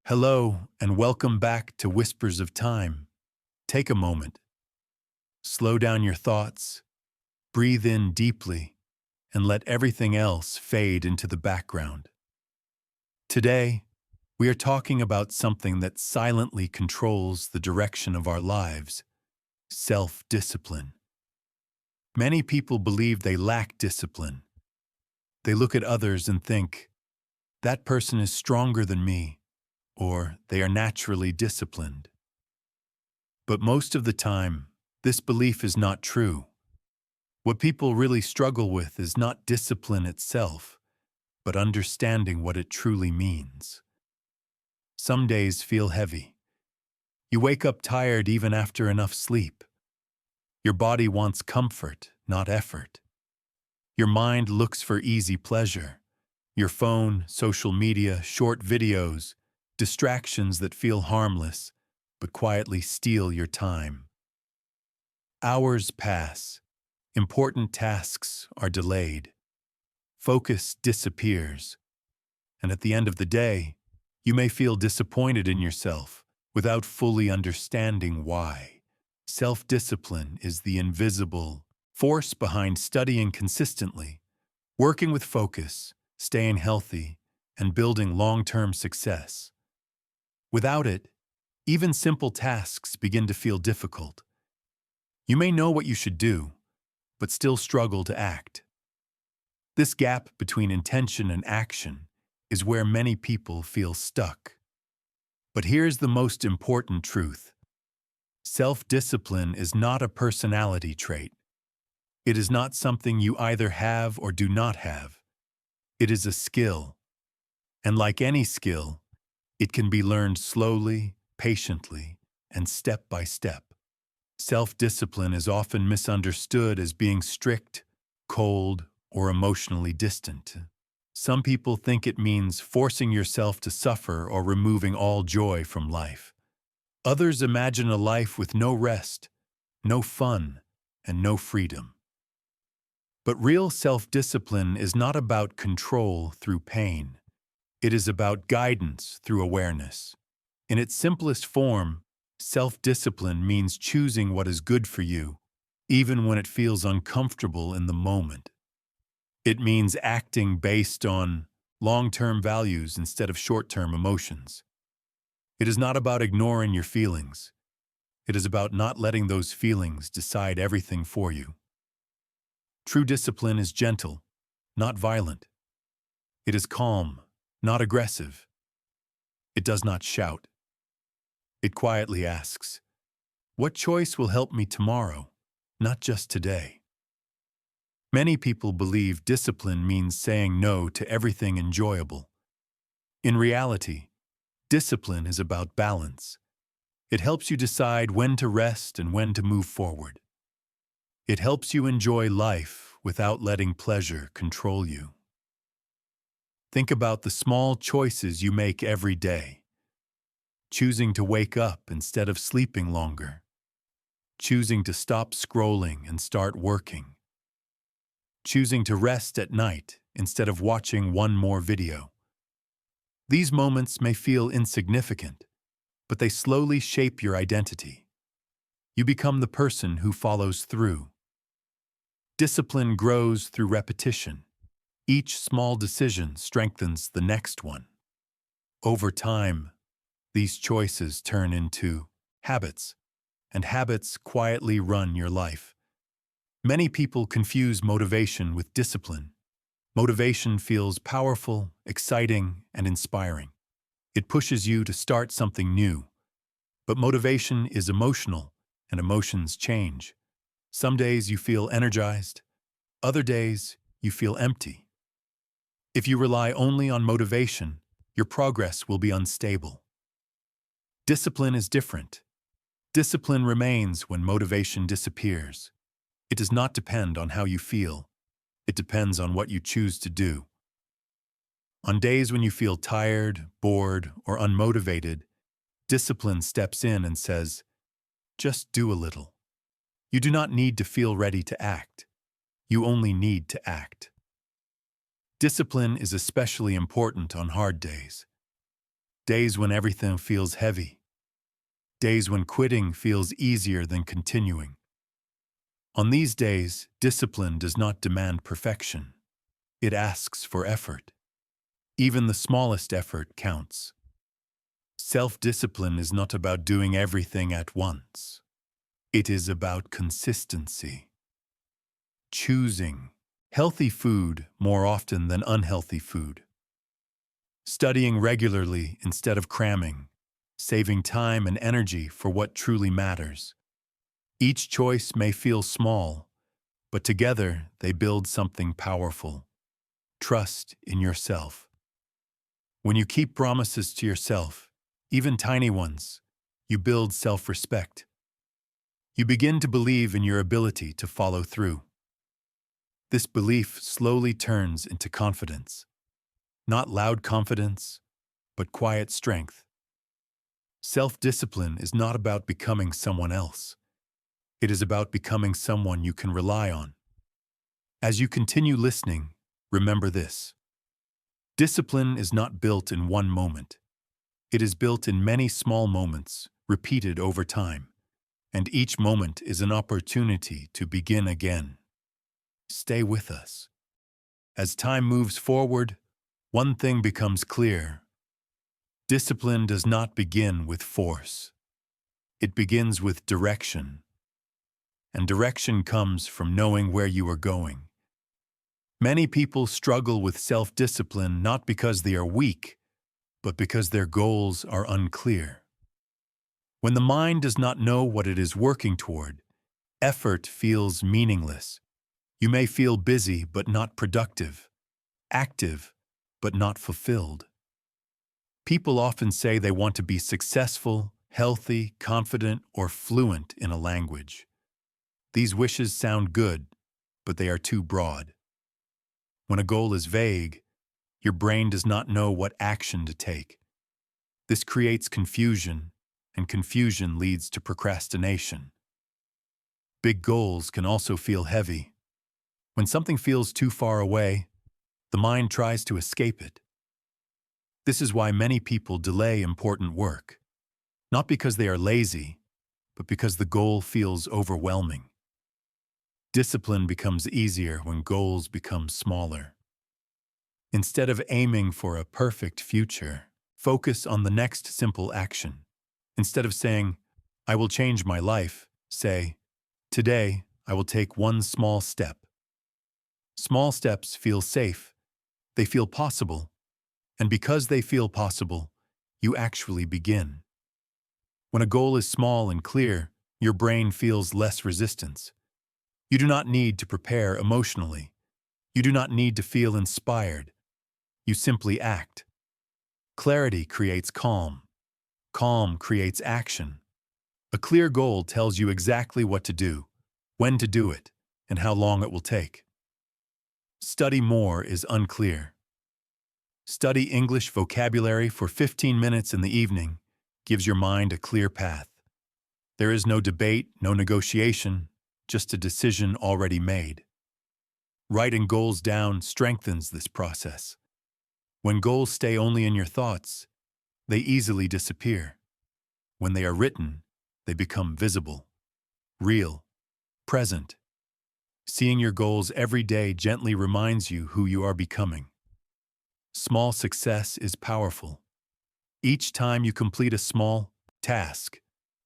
Hello, and welcome back to Whispers of Time. Take a moment, slow down your thoughts, breathe in deeply, and let everything else fade into the background. Today, we are talking about something that silently controls the direction of our lives: self-discipline. Many people believe they lack discipline. They look at others and think, that person is stronger than me, or they are naturally disciplined. But most of the time, this belief is not true. What people really struggle with is not discipline itself, but understanding what it truly means. Some days feel heavy. You wake up tired even after enough sleep. Your body wants comfort, not effort. Your mind looks for easy pleasure. Your phone, social media, short videos, distractions that feel harmless, but quietly steal your time. Hours pass. Important tasks are delayed. Focus disappears. And at the end of the day, you may feel disappointed in yourself without fully understanding why. Self-discipline is the invisible force behind studying consistently, working with focus, staying healthy, and building long-term success. Without it, even simple tasks begin to feel difficult. You may know what you should do, but still struggle to act. This gap between intention and action is where many people feel stuck. But here's the most important truth. Self-discipline is not a personality trait. It is not something you either have or do not have. It is a skill. And like any skill, it can be learned slowly, patiently, and step by step. Self-discipline is often misunderstood as being strict, cold, or emotionally distant. Some people think it means forcing yourself to suffer or removing all joy from life. Others imagine a life with no rest, no fun, and no freedom. But real self-discipline is not about control through pain. It is about guidance through awareness. In its simplest form, self-discipline means choosing what is good for you, even when it feels uncomfortable in the moment. It means acting based on long-term values instead of short-term emotions. It is not about ignoring your feelings. It is about not letting those feelings decide everything for you. True discipline is gentle, not violent. It is calm, not aggressive. It does not shout. It quietly asks, what choice will help me tomorrow, not just today? Many people believe discipline means saying no to everything enjoyable. In reality, discipline is about balance. It helps you decide when to rest and when to move forward. It helps you enjoy life without letting pleasure control you. Think about the small choices you make every day. Choosing to wake up instead of sleeping longer. Choosing to stop scrolling and start working. Choosing to rest at night instead of watching one more video. These moments may feel insignificant, but they slowly shape your identity. You become the person who follows through. Discipline grows through repetition. Each small decision strengthens the next one. Over time, these choices turn into habits, and habits quietly run your life. Many people confuse motivation with discipline. Motivation feels powerful, exciting, and inspiring. It pushes you to start something new. But motivation is emotional, and emotions change. Some days you feel energized. Other days you feel empty. If you rely only on motivation, your progress will be unstable. Discipline is different. Discipline remains when motivation disappears. It does not depend on how you feel. It depends on what you choose to do. On days when you feel tired, bored, or unmotivated, discipline steps in and says, just do a little. You do not need to feel ready to act. You only need to act. Discipline is especially important on hard days. days when everything feels heavy, days when quitting feels easier than continuing. On these days, discipline does not demand perfection. It asks for effort. Even the smallest effort counts. Self-discipline is not about doing everything at once. It is about consistency. Choosing healthy food more often than unhealthy food. Studying regularly instead of cramming. Saving time and energy for what truly matters. Each choice may feel small, but together they build something powerful. Trust in yourself. When you keep promises to yourself, even tiny ones, you build self-respect. You begin to believe in your ability to follow through. This belief slowly turns into confidence. Not loud confidence, but quiet strength. Self-discipline is not about becoming someone else. It is about becoming someone you can rely on. As you continue listening, remember this. Discipline is not built in one moment. It is built in many small moments, repeated over time. And each moment is an opportunity to begin again. Stay with us. As time moves forward, one thing becomes clear. Discipline does not begin with force. It begins with direction. And direction comes from knowing where you are going. Many people struggle with self-discipline not because they are weak, but because their goals are unclear. When the mind does not know what it is working toward, effort feels meaningless. You may feel busy but not productive, active but not fulfilled. People often say they want to be successful, healthy, confident, or fluent in a language. These wishes sound good, but they are too broad. When a goal is vague, your brain does not know what action to take. This creates confusion, and confusion leads to procrastination. Big goals can also feel heavy. When something feels too far away, the mind tries to escape it. This is why many people delay important work, not because they are lazy, but because the goal feels overwhelming. Discipline becomes easier when goals become smaller. Instead of aiming for a perfect future, focus on the next simple action. Instead of saying, "I will change my life," say, "Today, I will take one small step." Small steps feel safe, they feel possible, and because they feel possible, you actually begin. When a goal is small and clear, your brain feels less resistance. You do not need to prepare emotionally. You do not need to feel inspired. You simply act. Clarity creates calm. Calm creates action. A clear goal tells you exactly what to do, when to do it, and how long it will take. Study more is unclear. Study English vocabulary for 15 minutes in the evening gives your mind a clear path. There is no debate, no negotiation, just a decision already made. Writing goals down strengthens this process. When goals stay only in your thoughts, they easily disappear. When they are written, they become visible, real, present. Seeing your goals every day gently reminds you who you are becoming. Small success is powerful. Each time you complete a small task,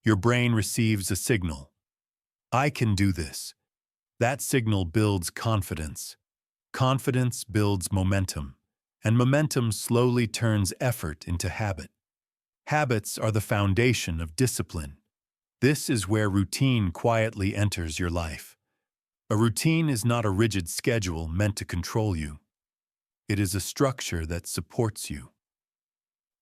your brain receives a signal. I can do this. That signal builds confidence. Confidence builds momentum, and momentum slowly turns effort into habit. Habits are the foundation of discipline. This is where routine quietly enters your life. A routine is not a rigid schedule meant to control you. It is a structure that supports you.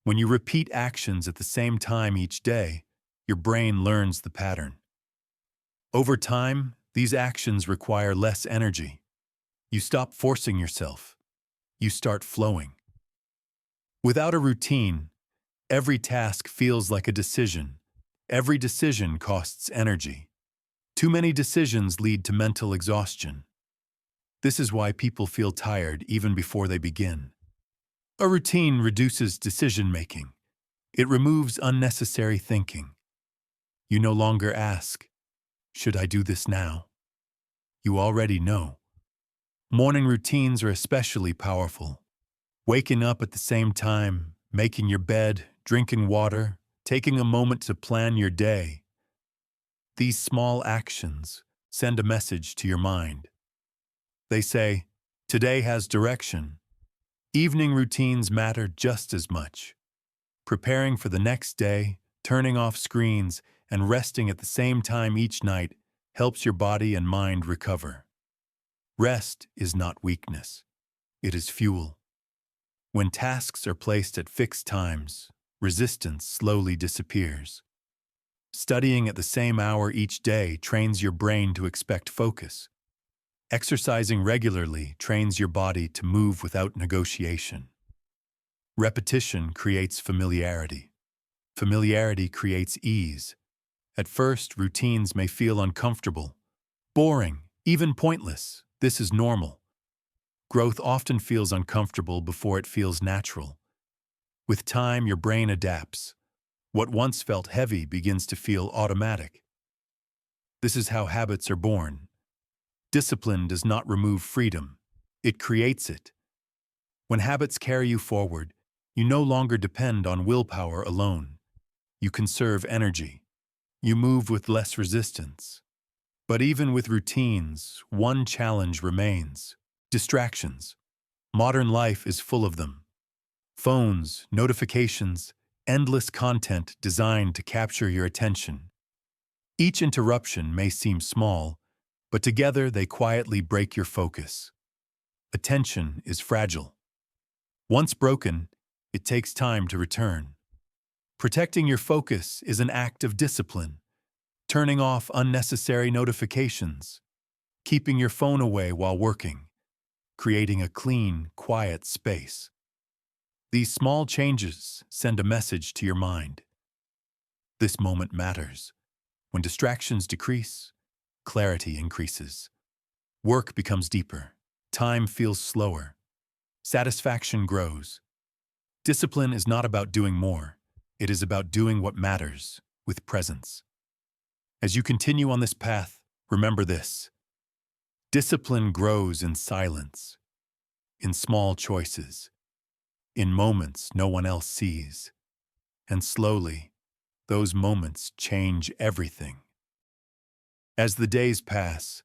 When you repeat actions at the same time each day, your brain learns the pattern. Over time, these actions require less energy. You stop forcing yourself. You start flowing. Without a routine, every task feels like a decision. Every decision costs energy. Too many decisions lead to mental exhaustion. This is why people feel tired even before they begin. A routine reduces decision-making. It removes unnecessary thinking. You no longer ask, "Should I do this now?" You already know. Morning routines are especially powerful. Waking up at the same time, making your bed, drinking water, taking a moment to plan your day. These small actions send a message to your mind. They say, "Today has direction." Evening routines matter just as much. Preparing for the next day, turning off screens, and resting at the same time each night helps your body and mind recover. Rest is not weakness. It is fuel. When tasks are placed at fixed times, resistance slowly disappears. Studying at the same hour each day trains your brain to expect focus. Exercising regularly trains your body to move without negotiation. Repetition creates familiarity. Familiarity creates ease. At first, routines may feel uncomfortable, boring, even pointless. This is normal. Growth often feels uncomfortable before it feels natural. With time, your brain adapts. What once felt heavy begins to feel automatic. This is how habits are born. Discipline does not remove freedom. It creates it. When habits carry you forward, you no longer depend on willpower alone. You conserve energy. You move with less resistance. But even with routines, one challenge remains: distractions. Modern life is full of them. Phones, notifications, endless content designed to capture your attention. Each interruption may seem small, but together they quietly break your focus. Attention is fragile. Once broken, it takes time to return. Protecting your focus is an act of discipline. Turning off unnecessary notifications, keeping your phone away while working, creating a clean, quiet space. These small changes send a message to your mind. This moment matters. When distractions decrease, clarity increases. Work becomes deeper. Time feels slower. Satisfaction grows. Discipline is not about doing more. It is about doing what matters with presence. As you continue on this path, remember this: discipline grows in silence, in small choices, in moments no one else sees. And slowly, those moments change everything. As the days pass,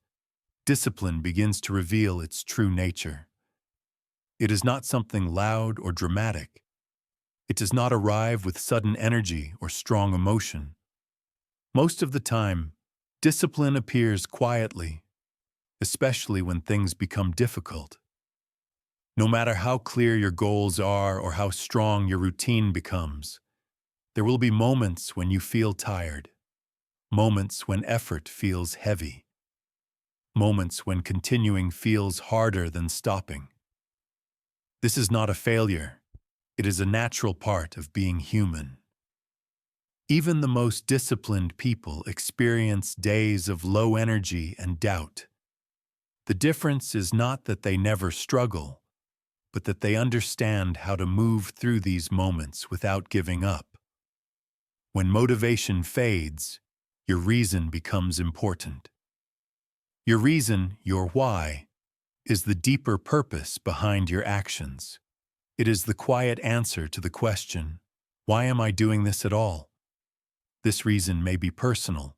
discipline begins to reveal its true nature. It is not something loud or dramatic. It does not arrive with sudden energy or strong emotion. Most of the time, discipline appears quietly, especially when things become difficult. No matter how clear your goals are or how strong your routine becomes, there will be moments when you feel tired, moments when effort feels heavy, moments when continuing feels harder than stopping. This is not a failure. It is a natural part of being human. Even the most disciplined people experience days of low energy and doubt. The difference is not that they never struggle, but that they understand how to move through these moments without giving up. When motivation fades, your reason becomes important. Your reason, your why, is the deeper purpose behind your actions. It is the quiet answer to the question, "Why am I doing this at all?" This reason may be personal.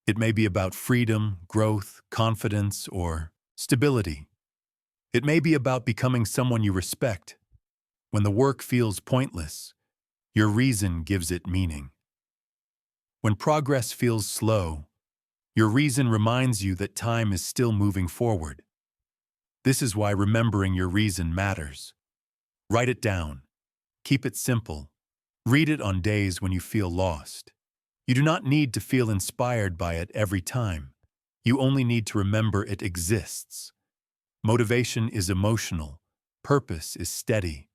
It may be about freedom, growth, confidence, or stability. It may be about becoming someone you respect. When the work feels pointless, your reason gives it meaning. When progress feels slow, your reason reminds you that time is still moving forward. This is why remembering your reason matters. Write it down. Keep it simple. Read it on days when you feel lost. You do not need to feel inspired by it every time. You only need to remember it exists. Motivation is emotional. Purpose is steady.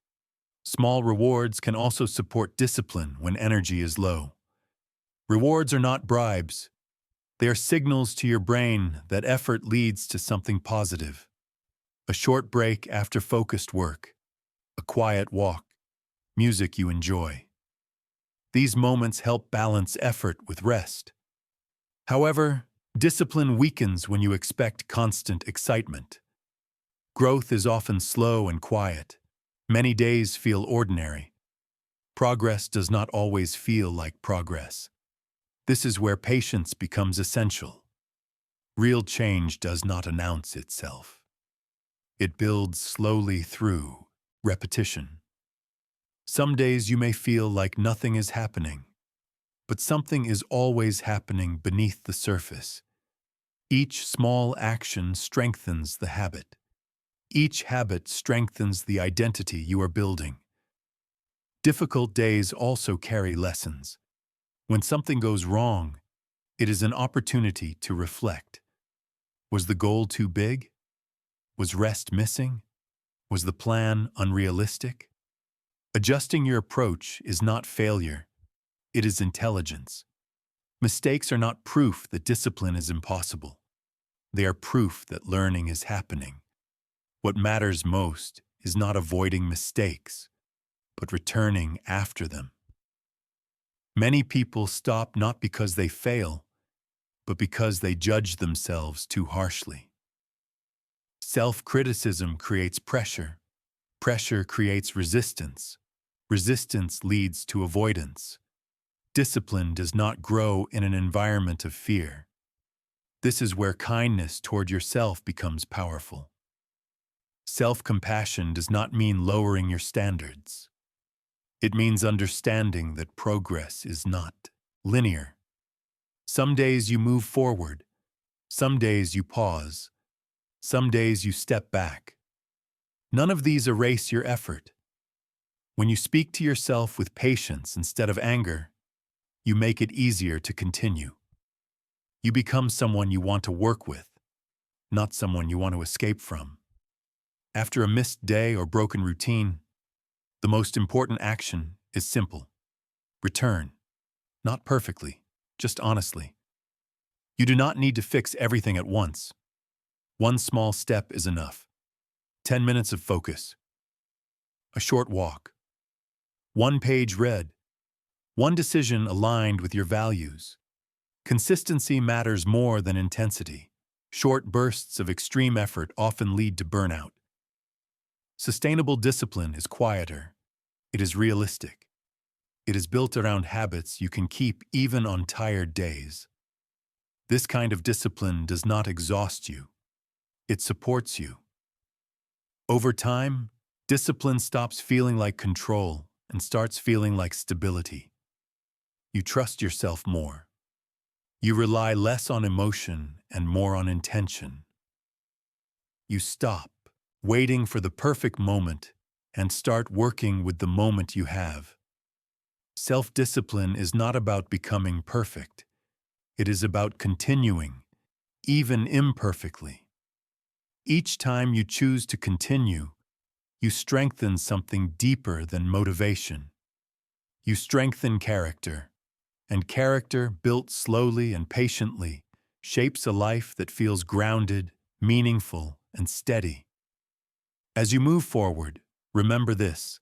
Small rewards can also support discipline when energy is low. Rewards are not bribes. They are signals to your brain that effort leads to something positive. A short break after focused work, a quiet walk, music you enjoy. These moments help balance effort with rest. However, discipline weakens when you expect constant excitement. Growth is often slow and quiet. Many days feel ordinary. Progress does not always feel like progress. This is where patience becomes essential. Real change does not announce itself. It builds slowly through repetition. Some days you may feel like nothing is happening, but something is always happening beneath the surface. Each small action strengthens the habit. Each habit strengthens the identity you are building. Difficult days also carry lessons. When something goes wrong, it is an opportunity to reflect. Was the goal too big? Was rest missing? Was the plan unrealistic? Adjusting your approach is not failure. It is intelligence. Mistakes are not proof that discipline is impossible. They are proof that learning is happening. What matters most is not avoiding mistakes, but returning after them. Many people stop not because they fail, but because they judge themselves too harshly. Self-criticism creates pressure. Pressure creates resistance. Resistance leads to avoidance. Discipline does not grow in an environment of fear. This is where kindness toward yourself becomes powerful. Self-compassion does not mean lowering your standards. It means understanding that progress is not linear. Some days you move forward. Some days you pause. Some days you step back. None of these erase your effort. When you speak to yourself with patience instead of anger, you make it easier to continue. You become someone you want to work with, not someone you want to escape from. After a missed day or broken routine, the most important action is simple. Return. Not perfectly, just honestly. You do not need to fix everything at once. One small step is enough. 10 minutes of focus. A short walk. One page read. One decision aligned with your values. Consistency matters more than intensity. Short bursts of extreme effort often lead to burnout. Sustainable discipline is quieter. It is realistic. It is built around habits you can keep even on tired days. This kind of discipline does not exhaust you. It supports you. Over time, discipline stops feeling like control and starts feeling like stability. You trust yourself more. You rely less on emotion and more on intention. You stop waiting for the perfect moment and start working with the moment you have. Self-discipline is not about becoming perfect. It is about continuing, even imperfectly. Each time you choose to continue, you strengthen something deeper than motivation. You strengthen character, and character, built slowly and patiently, shapes a life that feels grounded, meaningful, and steady. As you move forward, remember this.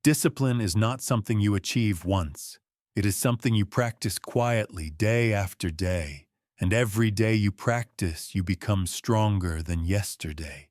Discipline is not something you achieve once. It is something you practice quietly day after day, and every day you practice, you become stronger than yesterday.